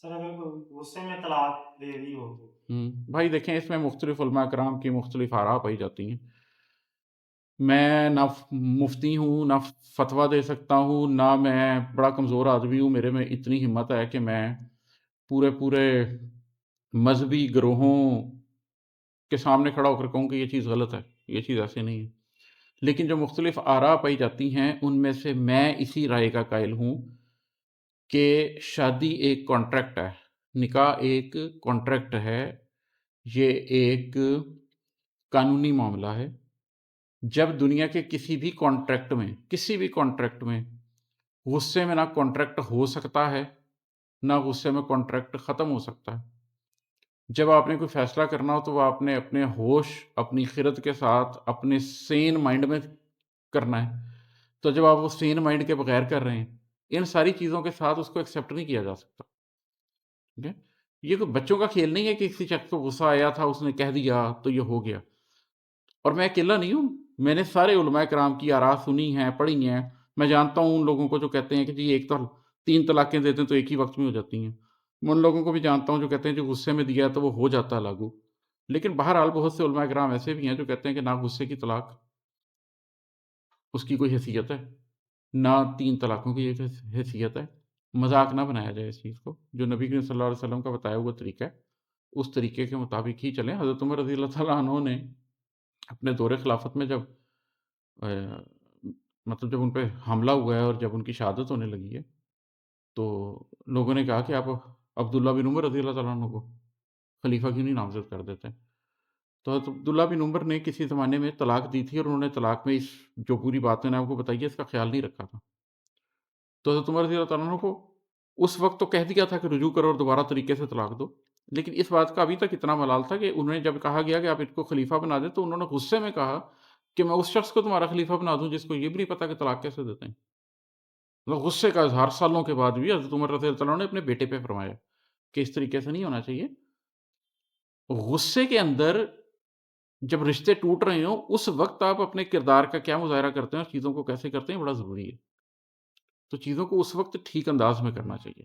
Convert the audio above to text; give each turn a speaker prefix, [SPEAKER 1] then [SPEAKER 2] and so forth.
[SPEAKER 1] سر اگر کوئی غصے میں طلاق دے دی ہو تو؟
[SPEAKER 2] بھائی دیکھیں، اس میں مختلف علماء کرام کی مختلف آراء پائی جاتی ہیں۔ میں نہ مفتی ہوں، نہ فتویٰ دے سکتا ہوں، نہ میں بڑا کمزور آدمی ہوں، میرے میں اتنی ہمت ہے کہ میں پورے پورے مذہبی گروہوں کے سامنے کھڑا ہو کر کہوں کہ یہ چیز غلط ہے، یہ چیز ایسے نہیں ہے۔ لیکن جو مختلف آراء پائی جاتی ہیں ان میں سے میں اسی رائے کا قائل ہوں کہ شادی ایک کانٹریکٹ ہے، نکاح ایک کانٹریکٹ ہے، یہ ایک قانونی معاملہ ہے۔ جب دنیا کے کسی بھی کانٹریکٹ میں غصے میں نہ کانٹریکٹ ہو سکتا ہے، نہ غصے میں کانٹریکٹ ختم ہو سکتا ہے۔ جب آپ نے کوئی فیصلہ کرنا ہو تو وہ آپ نے اپنے ہوش، اپنی خرد کے ساتھ، اپنے سین مائنڈ میں کرنا ہے۔ تو جب آپ وہ سین مائنڈ کے بغیر کر رہے ہیں، ان ساری چیزوں کے ساتھ اس کو ایکسیپٹ نہیں کیا جا سکتا، ٹھیک ہے؟ یہ کوئی بچوں کا کھیل نہیں ہے کہ کسی شخص کو غصہ آیا تھا، اس نے کہہ دیا تو یہ ہو گیا۔ اور میں اکیلا نہیں ہوں، میں نے سارے علماء کرام کی آراء سنی ہیں، پڑھی ہیں۔ میں جانتا ہوں ان لوگوں کو جو کہتے ہیں کہ جی ایک تو 3 طلاقیں دے دیں تو ایک ہی وقت میں ہو جاتی ہیں۔ میں ان لوگوں کو بھی جانتا ہوں جو کہتے ہیں جو غصے میں دیا تو وہ ہو جاتا ہے لاگو۔ لیکن بہرحال بہت سے علماء کرام ایسے بھی ہیں جو کہتے ہیں کہ نہ غصے کی طلاق اس کی کوئی حیثیت ہے، نہ 3 طلاقوں کی ایک حیثیت ہے۔ مذاق نہ بنایا جائے اس چیز کو، جو نبی کریم صلی اللہ علیہ وسلم کا بتایا ہوا طریقہ ہے اس طریقے کے مطابق ہی چلیں۔ حضرت عمر رضی اللہ تعالیٰ عنہ نے اپنے دور خلافت میں جب مطلب جب ان پہ حملہ ہوا ہے اور جب ان کی شہادت ہونے لگی ہے تو لوگوں نے کہا کہ آپ عبداللہ بن عمر رضی اللہ تعالیٰ عنہ کو خلیفہ کیوں نہیں نامزد کر دیتے؟ تو حضرت عبداللہ بن عمر نے کسی زمانے میں طلاق دی تھی اور انہوں نے طلاق میں اس جو پوری بات میں نے آپ کو بتائی ہے اس کا خیال نہیں رکھا تھا۔ تو حضرت عمر رضی اللہ تعالیٰ عنہ کو اس وقت تو کہہ دیا تھا کہ رجوع کرو اور دوبارہ طریقے سے طلاق دو، لیکن اس بات کا ابھی تک اتنا ملال تھا کہ انہوں نے جب کہا گیا کہ آپ ان کو خلیفہ بنا دیں تو انہوں نے غصے میں کہا کہ میں اس شخص کو تمہارا خلیفہ بنا دوں جس کو یہ بھی نہیں پتا کہ طلاق کیسے دیتے ہیں۔ مطلب غصے کا اظہار سالوں کے بعد بھی حضرت عمر رضی اللہ عنہ نے اپنے بیٹے پہ فرمایا کہ اس طریقے سے نہیں ہونا چاہیے۔ غصے کے اندر جب رشتے ٹوٹ رہے ہوں اس وقت آپ اپنے کردار کا کیا مظاہرہ کرتے ہیں اور چیزوں کو کیسے کرتے ہیں بڑا ضروری ہے۔ تو چیزوں کو اس وقت ٹھیک انداز میں کرنا چاہیے۔